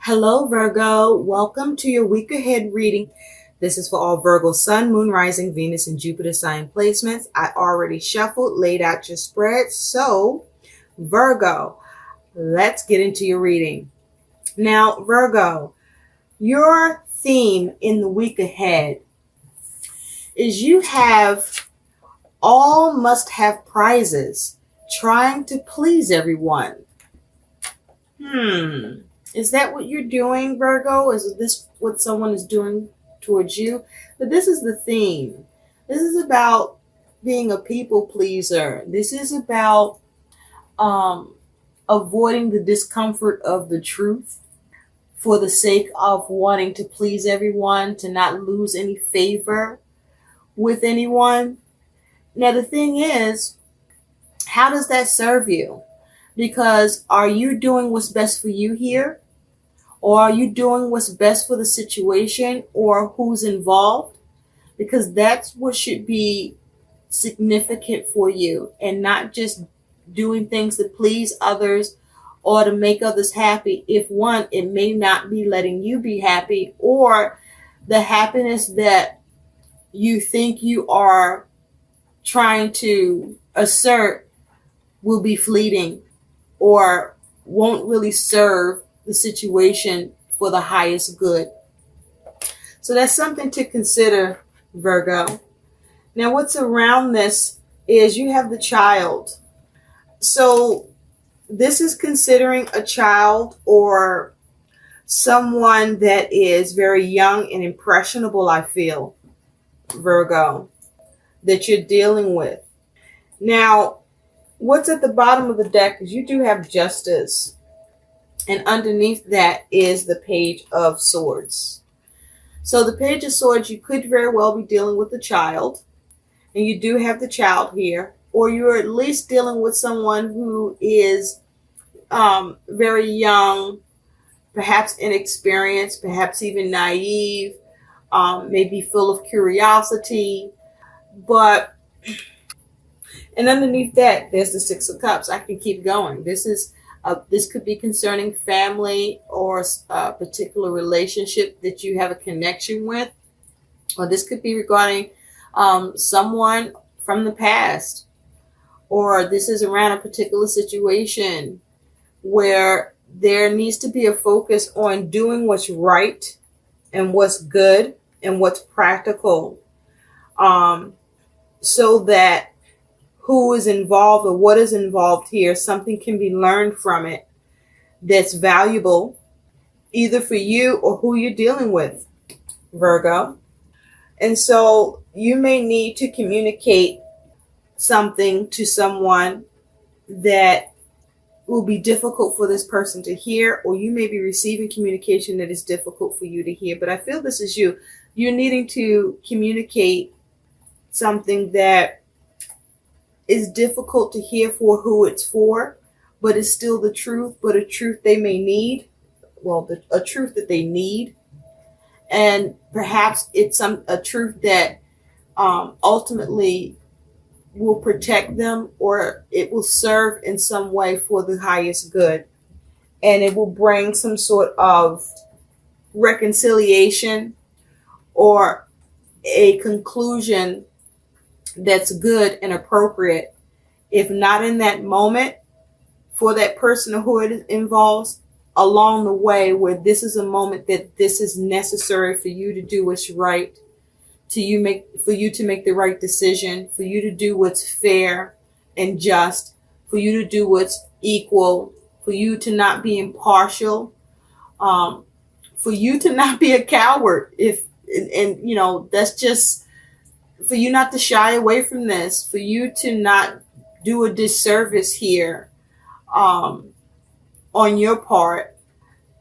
Hello, Virgo. Welcome to your week ahead reading. This is for all Virgo Sun, Moon, Rising, Venus, and Jupiter sign placements. I already shuffled, laid out your spread. So, Virgo, let's get into your reading. Now, Virgo, your theme in the week ahead is you have all must have prizes, trying to please everyone. Is that what you're doing, Virgo? Is this what someone is doing towards you? But this is the theme. This is about being a people pleaser. This is about avoiding the discomfort of the truth for the sake of wanting to please everyone, to not lose any favor with anyone. Now, the thing is, how does that serve you? Because are you doing what's best for you here? Or are you doing what's best for the situation or who's involved? Because that's what should be significant for you, and not just doing things to please others or to make others happy. If one, it may not be letting you be happy, or the happiness that you think you are trying to assert will be fleeting or won't really serve the situation for the highest good. So that's something to consider, Virgo. Now, what's around this is you have the child. So this is considering a child or someone that is very young and impressionable, I feel, Virgo, that you're dealing with. Now, what's at the bottom of the deck is you do have Justice. And underneath that is the Page of Swords. So the Page of Swords, you could very well be dealing with a child. And you do have the child here. Or you're at least dealing with someone who is very young, perhaps inexperienced, perhaps even naive, maybe full of curiosity. And underneath that, there's the Six of Cups. I can keep going. This could be concerning family or a particular relationship that you have a connection with. Or this could be regarding someone from the past. Or this is around a particular situation where there needs to be a focus on doing what's right and what's good and what's practical, so that who is involved or what is involved here, something can be learned from it that's valuable, either for you or who you're dealing with, Virgo. And so you may need to communicate something to someone that will be difficult for this person to hear, or you may be receiving communication that is difficult for you to hear. But I feel this is you. You're needing to communicate something that is difficult to hear for who it's for, but it's still the truth, but a truth they may need. Well, a truth that they need. And perhaps it's a truth that ultimately will protect them, or it will serve in some way for the highest good. And it will bring some sort of reconciliation or a conclusion that's good and appropriate, if not in that moment for that person or who it involves, along the way, where this is a moment that this is necessary for you to do what's right, for you to make the right decision, for you to do what's fair and just, for you to do what's equal, for you to not be impartial, for you to not be a coward. That's just for you not to shy away from this, for you to not do a disservice here on your part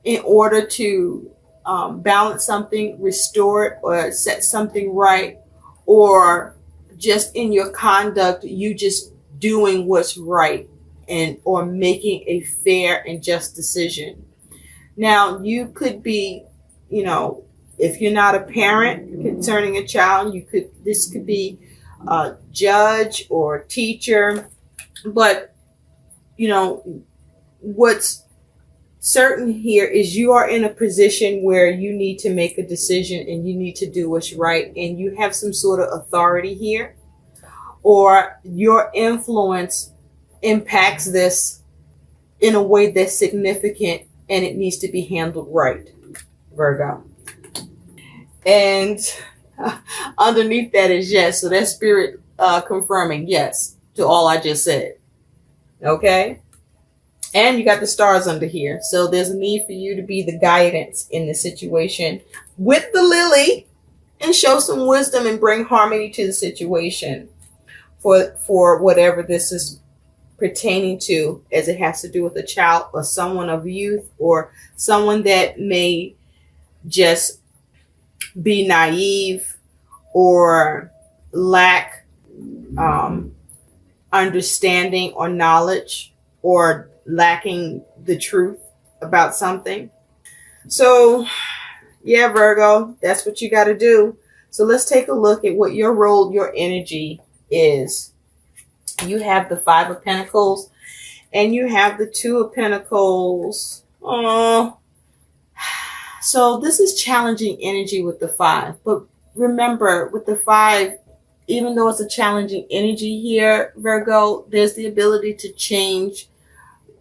in order to balance something, restore it, or set something right, or just in your conduct, you just doing what's right or making a fair and just decision. Now, you could be, if you're not a parent concerning a child, this could be a judge or teacher, but what's certain here is you are in a position where you need to make a decision and you need to do what's right, and you have some sort of authority here, or your influence impacts this in a way that's significant and it needs to be handled right, Virgo. And underneath that is yes. So that's spirit confirming yes to all I just said. Okay? And you got the stars under here. So there's a need for you to be the guidance in the situation with the lily and show some wisdom and bring harmony to the situation for whatever this is pertaining to, as it has to do with a child or someone of youth or someone that may just be naive or lack understanding or knowledge, or lacking the truth about something. So yeah, Virgo, that's what you got to do. So let's take a look at what your role, your energy is. You have the Five of Pentacles and you have the Two of Pentacles. Oh, so this is challenging energy with the Five. But remember, with the Five, even though it's a challenging energy here, Virgo, there's the ability to change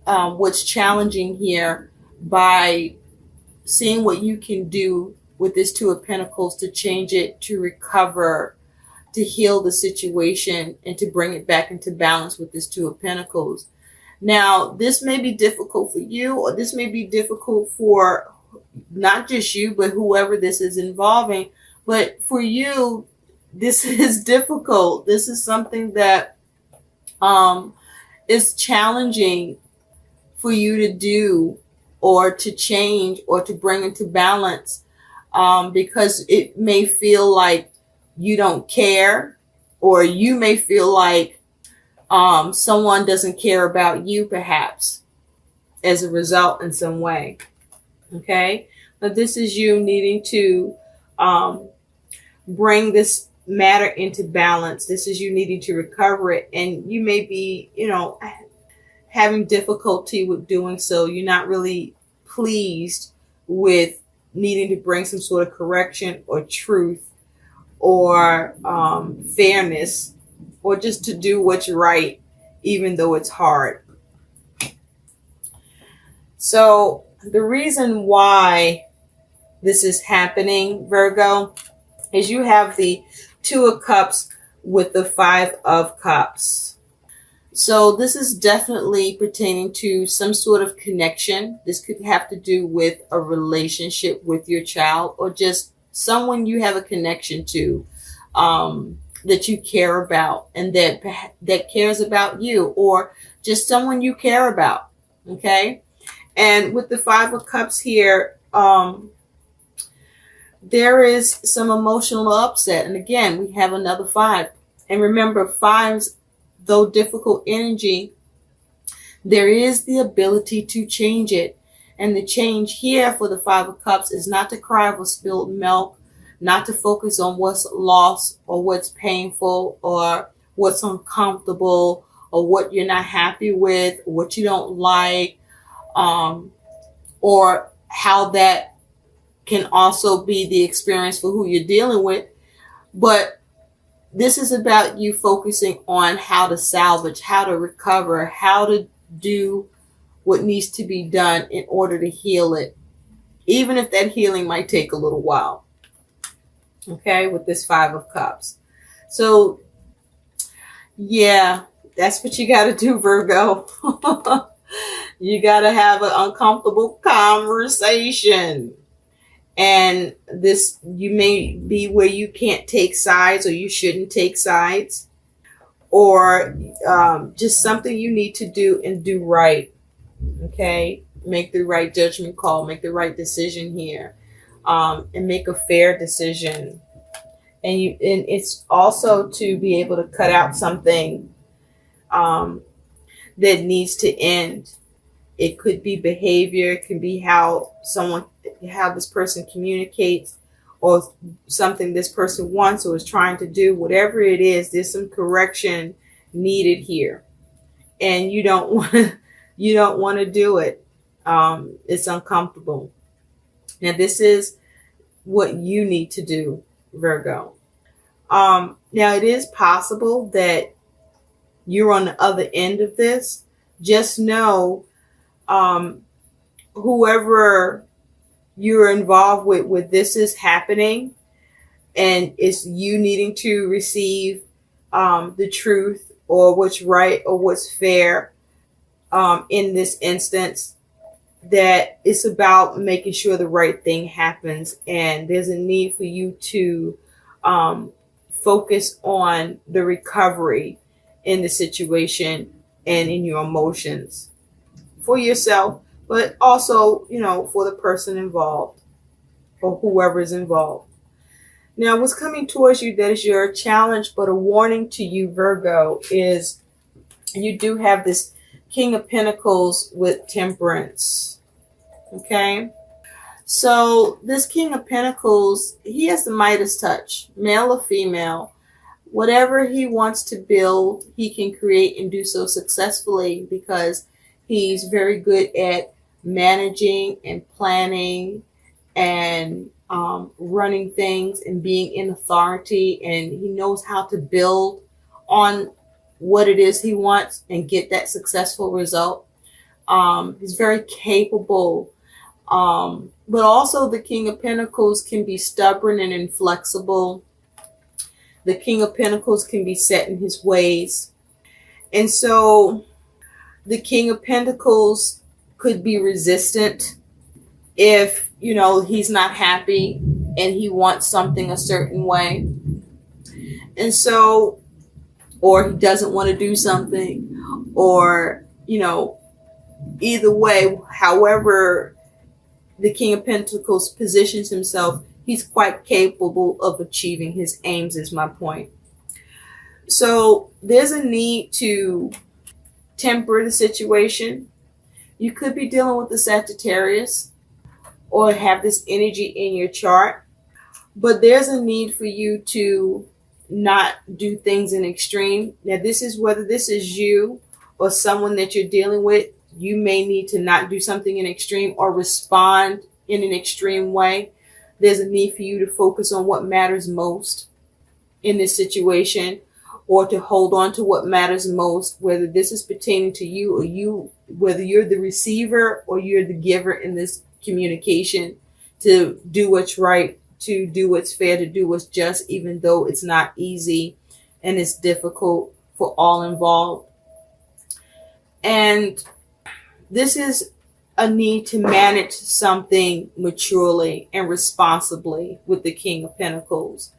what's challenging here by seeing what you can do with this Two of Pentacles to change it, to recover, to heal the situation, and to bring it back into balance with this Two of Pentacles. Now, this may be difficult for you, or this may be difficult for not just you, but whoever this is involving. But for you, this is difficult. This is something that is challenging for you to do, or to change, or to bring into balance, because it may feel like you don't care, or you may feel like someone doesn't care about you, perhaps, as a result in some way. Okay? But this is you needing to bring this matter into balance. This is you needing to recover it. And you may be, having difficulty with doing so. You're not really pleased with needing to bring some sort of correction or truth or fairness, or just to do what's right, even though it's hard. So the reason why this is happening, Virgo, is you have the Two of Cups with the Five of Cups. So this is definitely pertaining to some sort of connection. This could have to do with a relationship with your child, or just someone you have a connection to, that you care about, and that cares about you, or just someone you care about. Okay. And with the Five of Cups here, there is some emotional upset. And again, we have another five. And remember, fives, though difficult energy, there is the ability to change it. And the change here for the Five of Cups is not to cry over spilled milk, not to focus on what's lost or what's painful or what's uncomfortable or what you're not happy with, or what you don't like, or how that can also be the experience for who you're dealing with. But this is about you focusing on how to salvage, how to recover, how to do what needs to be done in order to heal it, even if that healing might take a little while. Okay, with this Five of Cups. So, yeah, that's what you got to do, Virgo. You got to have an uncomfortable conversation. And this, you may be where you can't take sides, or you shouldn't take sides, or just something you need to do and do right. Okay, make the right judgment call, make the right decision here, and make a fair decision. And it's also to be able to cut out something that needs to end. It could be behavior, it can be how this person communicates, or something this person wants or is trying to do. Whatever it is, there's some correction needed here, and you don't want to do it. It's uncomfortable. Now, this is what you need to do, Virgo. Now, it is possible that you're on the other end of this. Just know, whoever you're involved with this is happening, and it's you needing to receive the truth or what's right or what's fair in this instance, that it's about making sure the right thing happens. And there's a need for you to focus on the recovery in the situation and in your emotions for yourself, but also, for the person involved or whoever is involved. Now, what's coming towards you that is your challenge, but a warning to you, Virgo, is you do have this King of Pentacles with Temperance. Okay? So this King of Pentacles, he has the Midas touch, male or female. Whatever he wants to build, he can create and do so successfully because he's very good at managing and planning and running things and being in authority, and he knows how to build on what it is he wants and get that successful result. He's very capable, but also the King of Pentacles can be stubborn and inflexible. The King of Pentacles can be set in his ways, and so the King of Pentacles could be resistant if he's not happy and he wants something a certain way, and so, or he doesn't want to do something, or either way, however the King of Pentacles positions himself, he's quite capable of achieving his aims, is my point. So there's a need to temper the situation. You could be dealing with the Sagittarius or have this energy in your chart, but there's a need for you to not do things in extreme. Now, this is whether this is you or someone that you're dealing with. You may need to not do something in extreme or respond in an extreme way. There's a need for you to focus on what matters most in this situation, or to hold on to what matters most, whether this is pertaining to you or whether you're the receiver or you're the giver in this communication, to do what's right, to do what's fair, to do what's just, even though it's not easy and it's difficult for all involved. And this is a need to manage something maturely and responsibly with the King of Pentacles.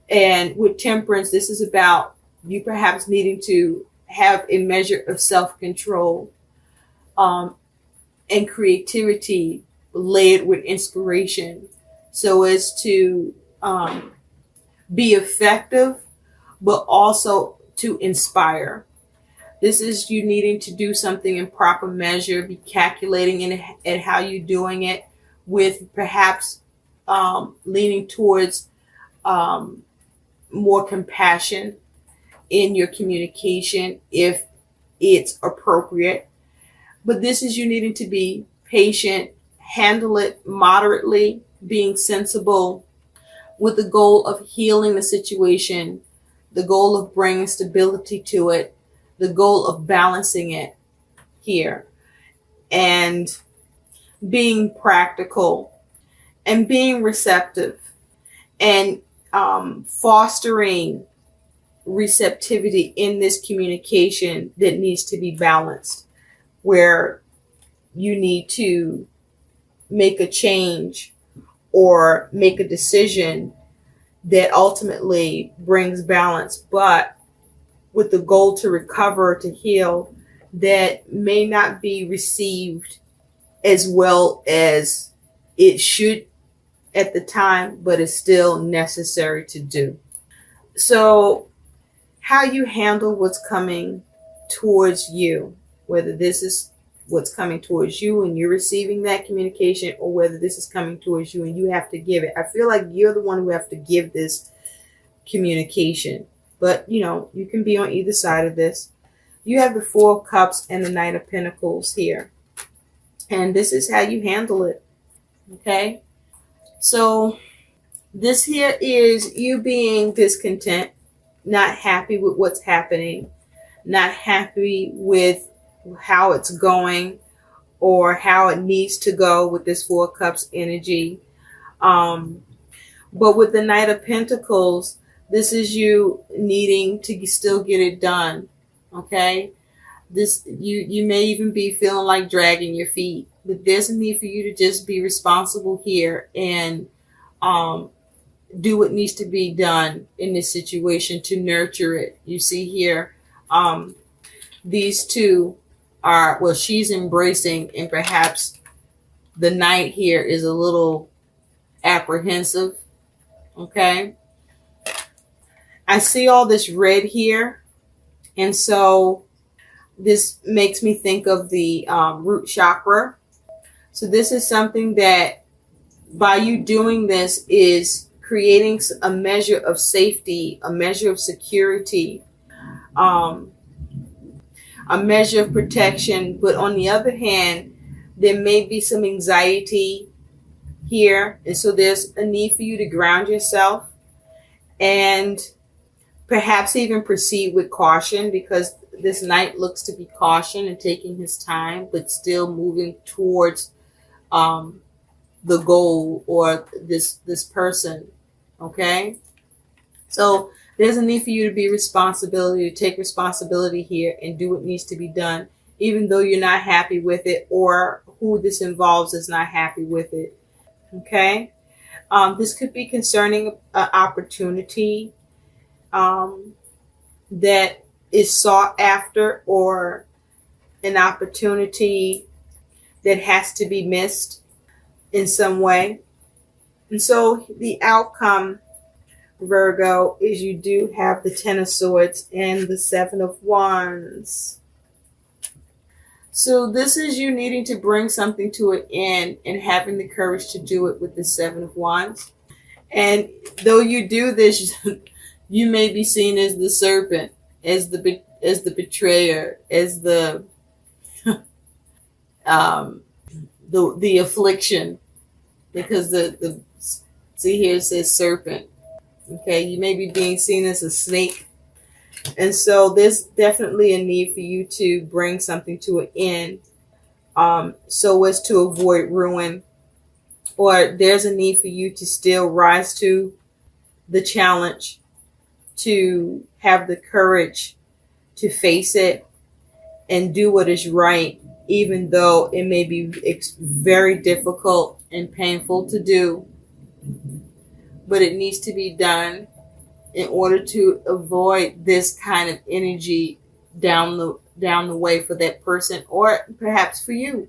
And with Temperance, this is about you perhaps needing to have a measure of self-control and creativity layered with inspiration, so as to be effective, but also to inspire. This is you needing to do something in proper measure, be calculating at how you're doing it, with perhaps leaning towards more compassion in your communication if it's appropriate. But this is you needing to be patient, handle it moderately, being sensible, with the goal of healing the situation, the goal of bringing stability to it, the goal of balancing it here, and being practical and being receptive and fostering receptivity in this communication that needs to be balanced, where you need to make a change or make a decision that ultimately brings balance, but with the goal to recover, to heal, that may not be received as well as it should at the time, but is still necessary to do. So how you handle what's coming towards you, whether this is what's coming towards you and you're receiving that communication, or whether this is coming towards you and you have to give it. I feel like you're the one who have to give this communication, but you can be on either side of this. You have the Four of Cups and the Knight of Pentacles here. And this is how you handle it. Okay? So this here is you being discontent, not happy with what's happening, not happy with how it's going or how it needs to go with this Four of Cups energy. But with the Knight of Pentacles, this is you needing to still get it done. Okay? This you may even be feeling like dragging your feet, but there's a need for you to just be responsible here and do what needs to be done in this situation to nurture it. You see here, these two are, well, she's embracing, and perhaps the Knight here is a little apprehensive. Okay, I see all this red here, and so this makes me think of the root chakra. So this is something that by you doing this is creating a measure of safety, a measure of security, a measure of protection. But on the other hand, there may be some anxiety here. And so there's a need for you to ground yourself and perhaps even proceed with caution, because this Knight looks to be caution and taking his time, but still moving towards the goal or this person. Okay, so there's a need for you to be responsibility, to take responsibility here and do what needs to be done, even though you're not happy with it or who this involves is not happy with it. Okay, this could be concerning an opportunity that is sought after, or an opportunity that has to be missed in some way. And so the outcome, Virgo, is you do have the Ten of Swords and the Seven of Wands. So this is you needing to bring something to an end and having the courage to do it with the Seven of Wands. And though you do this, you may be seen as the serpent, as the betrayer, as the affliction, because the see here it says serpent. Okay, you may be being seen as a snake. And so there's definitely a need for you to bring something to an end, so as to avoid ruin, or there's a need for you to still rise to the challenge, to have the courage to face it and do what is right, even though it may be very difficult and painful to do. But it needs to be done in order to avoid this kind of energy down the way for that person, or perhaps for you.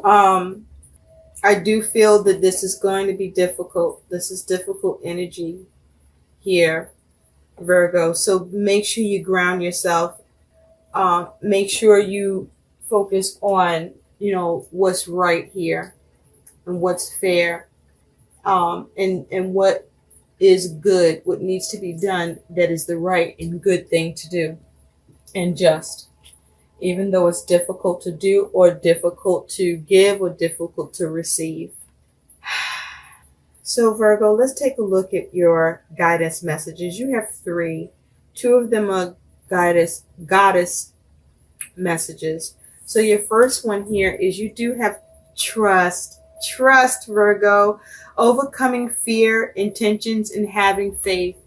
I do feel that this is going to be difficult. This is difficult energy here, Virgo. So make sure you ground yourself. Make sure you focus on, what's right here and what's fair, and what is good, what needs to be done that is the right and good thing to do, and just, even though it's difficult to do or difficult to give or difficult to receive. So Virgo, let's take a look at your guidance messages. You have 3. 2 of them are goddess messages. So your first one here is you do have trust. Trust, Virgo. Overcoming fear, intentions, and having faith.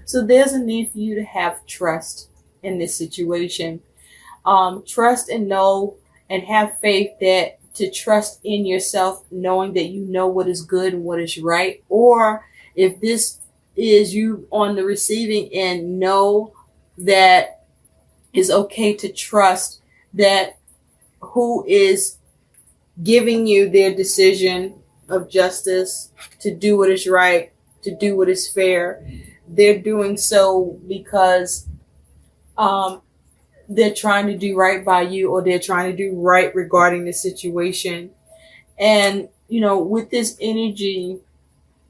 So there's a need for you to have trust in this situation. Trust and know and have faith, that to trust in yourself, knowing that you know what is good and what is right. Or if this is you on the receiving end, know that it's okay to trust that who is giving you their decision of justice to do what is right, to do what is fair, they're doing so because they're trying to do right by you, or they're trying to do right regarding the situation. And with this energy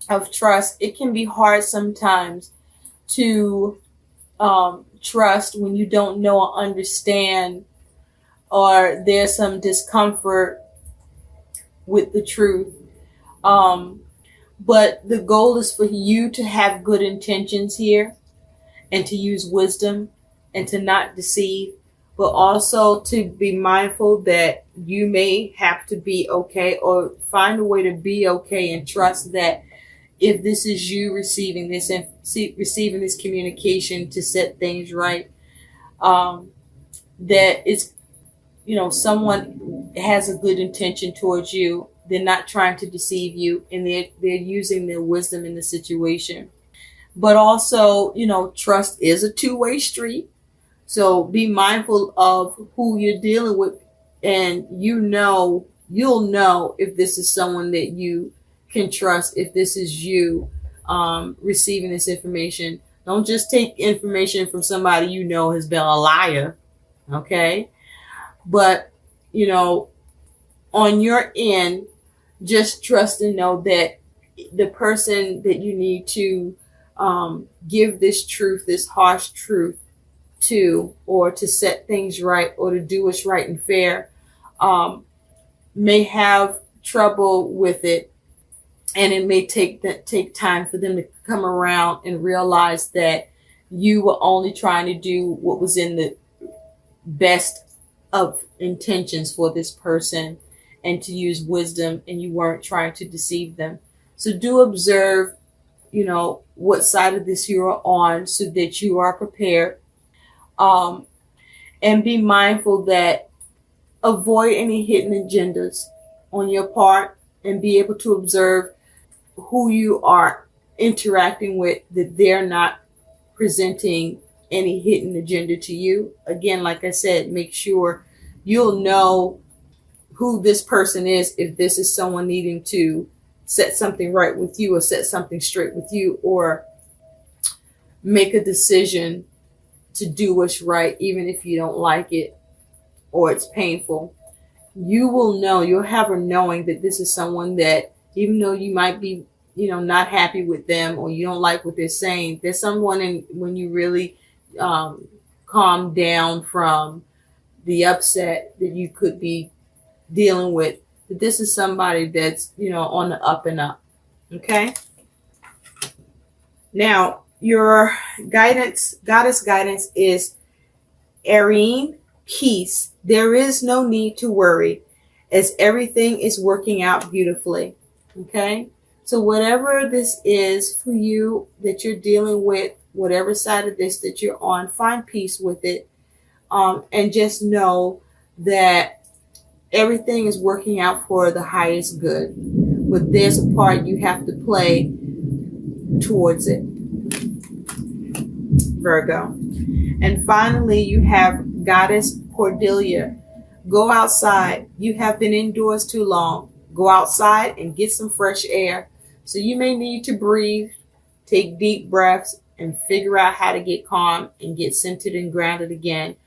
of trust, it can be hard sometimes to trust when you don't know or understand, or there's some discomfort, with the truth. But the goal is for you to have good intentions here and to use wisdom and to not deceive, but also to be mindful that you may have to be okay, or find a way to be okay, and trust that if this is you receiving this and receiving this communication to set things right, that it's, someone has a good intention towards you. They're not trying to deceive you, and they're using their wisdom in the situation. But also, trust is a two-way street. So be mindful of who you're dealing with, and you'll know if this is someone that you can trust, if this is you receiving this information. Don't just take information from somebody has been a liar, okay? But, on your end, just trust and know that the person that you need to give this truth, this harsh truth to, or to set things right, or to do what's right and fair, may have trouble with it. And it may take time for them to come around and realize that you were only trying to do what was in the best of intentions for this person, and to use wisdom, and you weren't trying to deceive them. So do observe, what side of this you are on, so that you are prepared. And be mindful that avoid any hidden agendas on your part, and be able to observe who you are interacting with, that they're not presenting any hidden agenda to you. Again, like I said, make sure you'll know who this person is, if this is someone needing to set something right with you, or set something straight with you, or make a decision to do what's right, even if you don't like it or it's painful. You will know, you'll have a knowing that this is someone that, even though you might be, not happy with them, or you don't like what they're saying, there's someone when you really calm down from the upset that you could be dealing with, that this is somebody that's, on the up and up. Okay. Now, your goddess guidance is Aries, peace. There is no need to worry, as everything is working out beautifully. Okay. So whatever this is for you that you're dealing with, whatever side of this that you're on, find peace with it. And just know that everything is working out for the highest good. But there's a part you have to play towards it, Virgo. And finally, you have Goddess Cordelia. Go outside. You have been indoors too long. Go outside and get some fresh air. So you may need to breathe, take deep breaths, and figure out how to get calm and get centered and grounded again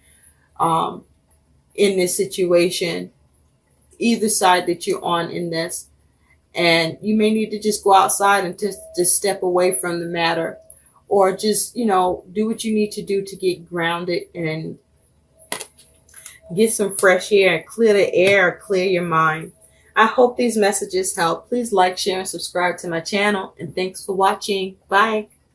in this situation, either side that you're on in this. And you may need to just go outside and just step away from the matter, or just, do what you need to do to get grounded and get some fresh air, clear the air, clear your mind. I hope these messages help. Please like, share, and subscribe to my channel. And thanks for watching. Bye.